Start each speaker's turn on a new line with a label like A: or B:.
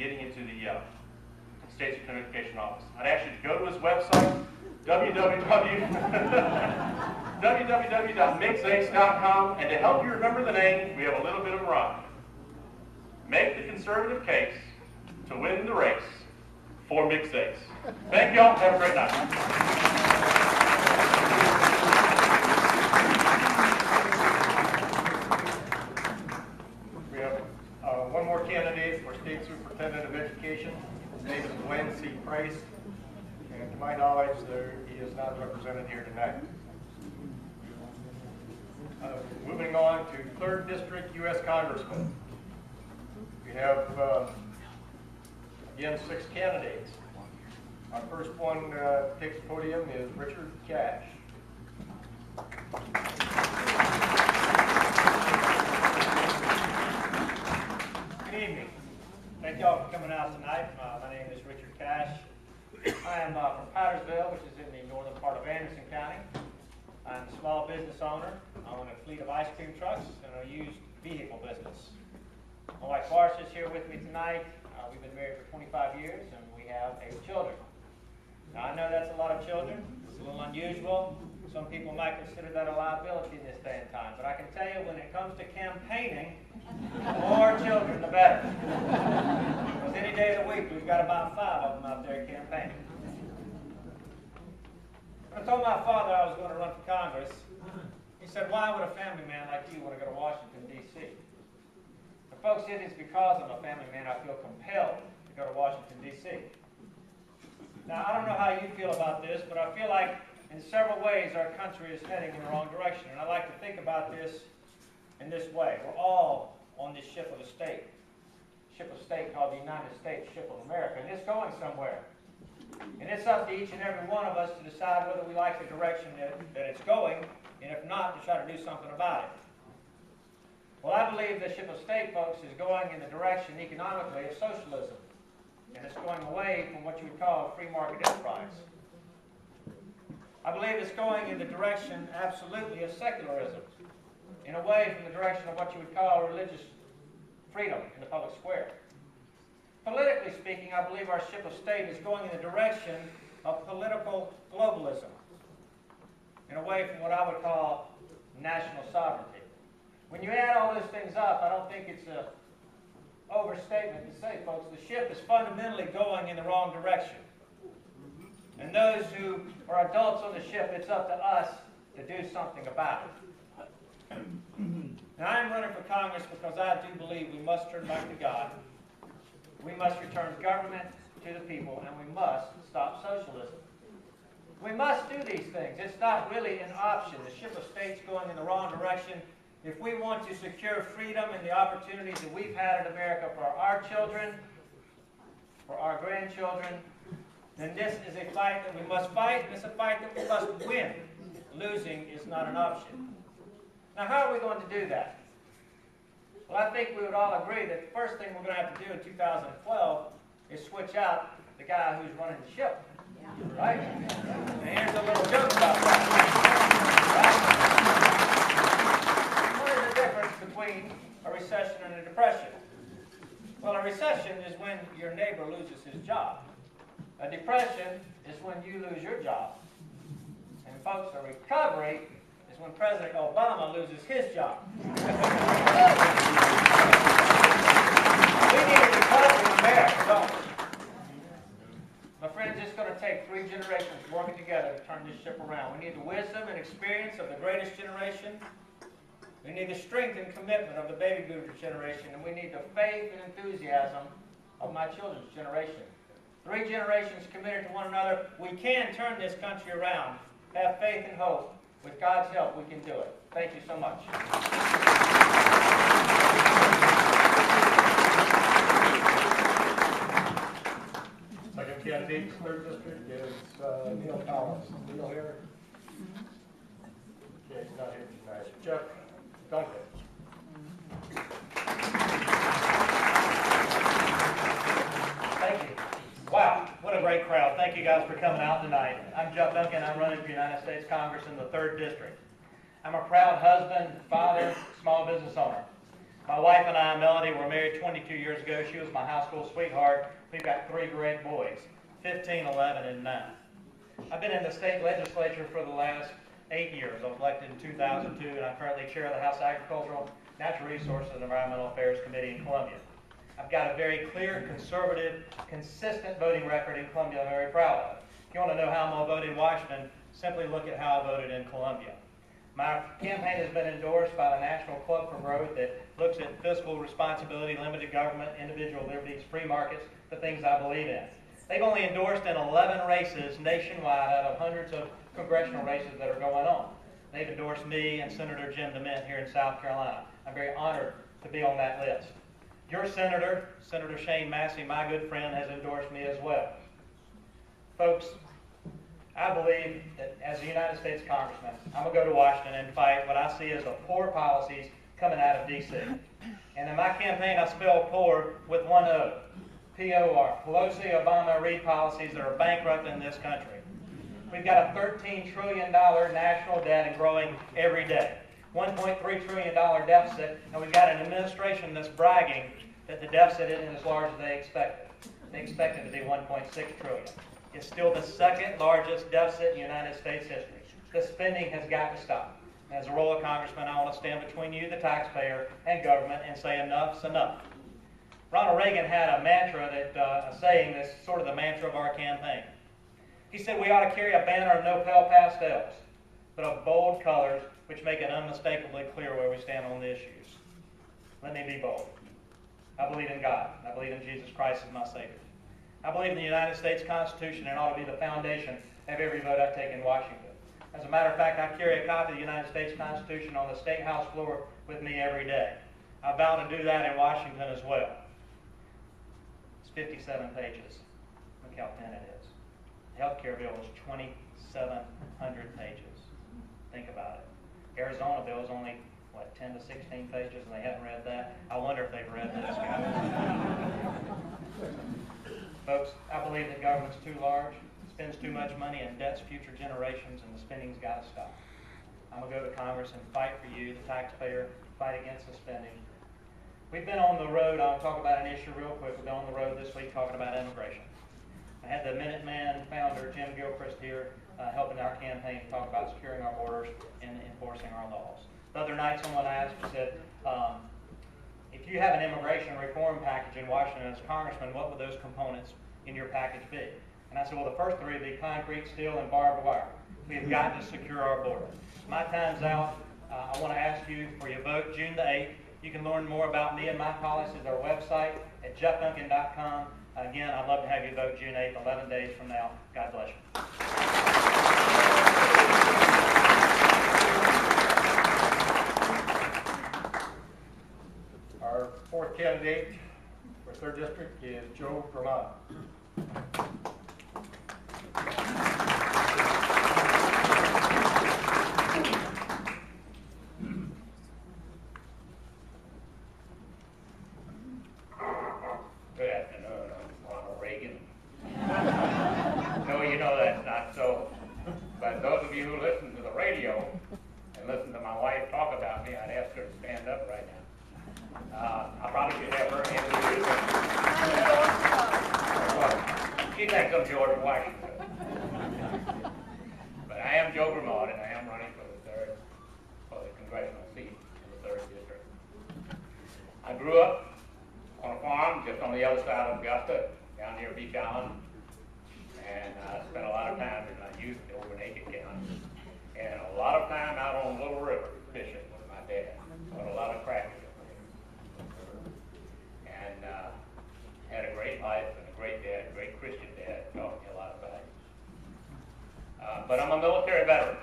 A: getting into the State Certification Office. I'd ask you to go to his website, www.mixace.com, and to help you remember the name, we have a little bit of a rhyme. Make the conservative case to win the race for Mix Ace. Thank y'all. Have a great night.
B: We have one more candidate for State Superintendent of Education. His name is Glenn C. Price, and to my knowledge, he is not represented here tonight. Moving on to 3rd District U.S. Congressman. We have, again, 6 candidates. Our first one takes the podium is Richard Cash.
C: Good evening. Thank you all for coming out tonight. My name is Richard Cash. I am from Hartsville, which is in the northern part of Anderson County. I'm a small business owner. I own a fleet of ice cream trucks and a used vehicle business. My wife Marcia is here with me tonight. We've been married for 25 years and we have 8 children. Now I know that's a lot of children. It's a little unusual. Some people might consider that a liability in this day and time. But I can tell you when it comes to campaigning, the more children the better. Because any day of the week we've got about 5 of them out there campaigning. When I told my father I was going to run for Congress, he said, "Why would a family man like you want to go to Washington, D.C.?" And folks, it is because I'm a family man I feel compelled to go to Washington, D.C. Now, I don't know how you feel about this, but I feel like in several ways our country is heading in the wrong direction. And I like to think about this in this way. We're all on this ship of a state called the United States Ship of America, and it's going somewhere. And it's up to each and every one of us to decide whether we like the direction that it's going, and if not, to try to do something about it. Well, I believe the ship of state, folks, is going in the direction economically of socialism. And it's going away from what you would call free market enterprise. I believe it's going in the direction, absolutely, of secularism, in a way from the direction of what you would call religious freedom in the public square. Politically speaking, I believe our ship of state is going in the direction of political globalism, in a way from what I would call national sovereignty. When you add all those things up, I don't think it's an overstatement to say, folks, the ship is fundamentally going in the wrong direction. And those who are adults on the ship, it's up to us to do something about it. Now, I'm running for Congress because I do believe we must turn back to God. We must return government to the people, and we must stop socialism. We must do these things. It's not really an option. The ship of state's going in the wrong direction. If we want to secure freedom and the opportunities that we've had in America for our children, for our grandchildren, then this is a fight that we must fight, and it's a fight that we must win. Losing is not an option. Now, how are we going to do that? Well, I think we would all agree that the first thing we're going to have to do in 2012 is switch out the guy who's running the ship. Right? And here's a little joke about that. Right? What is the difference between a recession and a depression? Well, a recession is when your neighbor loses his job. A depression is when you lose your job. And folks, a recovery is when President Obama loses his job. We need a recovery in America, don't we? My friends, it's going to take 3 generations working together to turn this ship around. We need the wisdom and experience of the greatest generation. We need the strength and commitment of the baby boomer generation. And we need the faith and enthusiasm of my children's generation. 3 generations committed to one another. We can turn this country around. Have faith and hope. With God's help, we can do it. Thank you so much.
B: Second candidate, 3rd District, is Neil Collins. Neil here? Okay, he's not here tonight. Jeff Duncan.
D: Thank you. Wow, what a great crowd. Thank you guys for coming out tonight. I'm Jeff Duncan. I'm running for United States Congress in the 3rd District. I'm a proud husband, father, small business owner. My wife and I, Melody, were married 22 years ago. She was my high school sweetheart. We've got 3 great boys, 15, 11, and 9. I've been in the state legislature for the last 8 years. I was elected in 2002, and I currently chair the House Agricultural, Natural Resources, and Environmental Affairs Committee in Columbia. I've got a very clear, conservative, consistent voting record in Columbia I'm very proud of. If you want to know how I'm going to vote in Washington, simply look at how I voted in Columbia. My campaign has been endorsed by the National Club for Growth that looks at fiscal responsibility, limited government, individual liberties, free markets, the things I believe in. They've only endorsed in 11 races nationwide out of hundreds of congressional races that are going on. They've endorsed me and Senator Jim DeMint here in South Carolina. I'm very honored to be on that list. Your senator, Senator Shane Massey, my good friend, has endorsed me as well. Folks, I believe that as a United States Congressman, I'm going to go to Washington and fight what I see as the poor policies coming out of D.C. And in my campaign, I spell poor with one O, P-O-R, Pelosi, Obama, Reid policies that are bankrupting this country. We've got a $13 trillion national debt and growing every day. $1.3 trillion deficit, and we've got an administration that's bragging that the deficit isn't as large as they expected. They expect it to be $1.6 trillion. It's still the second largest deficit in United States history. The spending has got to stop. And as a rural congressman, I want to stand between you, the taxpayer, and government and say enough's enough. Ronald Reagan had a mantra, a saying that's sort of the mantra of our campaign. He said we ought to carry a banner of no pale pastels, but of bold colors which make it unmistakably clear where we stand on the issues. Let me be bold. I believe in God. I believe in Jesus Christ as my Savior. I believe in the United States Constitution, and it ought to be the foundation of every vote I take in Washington. As a matter of fact, I carry a copy of the United States Constitution on the State House floor with me every day. I vow to do that in Washington as well. It's 57 pages. Look how thin it is. The health care bill is 2,700 pages. Think about it. Arizona bill is only, 10 to 16 pages, and they haven't read that. I wonder if they've read this, guys. Folks, I believe that government's too large, spends too much money, and debts future generations, and the spending's got to stop. I'm going to go to Congress and fight for you, the taxpayer, fight against the spending. We've been on the road. I'll talk about an issue real quick. We've been on the road this week talking about immigration. I had the Minuteman founder, Jim Gilchrist, here helping our campaign talk about securing our borders and enforcing our laws. The other night someone asked, said, if you have an immigration reform package in Washington as congressman, what would those components in your package be? And I said, well, the first 3 would be concrete, steel, and barbed wire. We've got to secure our border. My time's out. I want to ask you for your vote June the 8th. You can learn more about me and my policies at our website at jeffduncan.com. Again, I'd love to have you vote June 8th, 11 days from now. God bless you.
B: Our 4th candidate for 3rd District is Joe Fermata.
E: Good afternoon, I'm Ronald Reagan. No, you know that's not so. But those of you who listen to the radio and listen to my wife talk about me, I'd ask her to stand up right now. I probably should have her introduce her. She thinks I'm George Washington. But I am Joe Vermont, and I am running for the congressional seat in the 3rd District. I grew up on a farm just on the other side of Augusta, down near Beach Island, and I spent a lot of time in my youth over in Aiken County, and a lot of time out on Little River fishing with my dad. Caught a lot of crappie over there. And had a great life and a great dad, a great Christian dad, taught me a lot of values. But I'm a military veteran.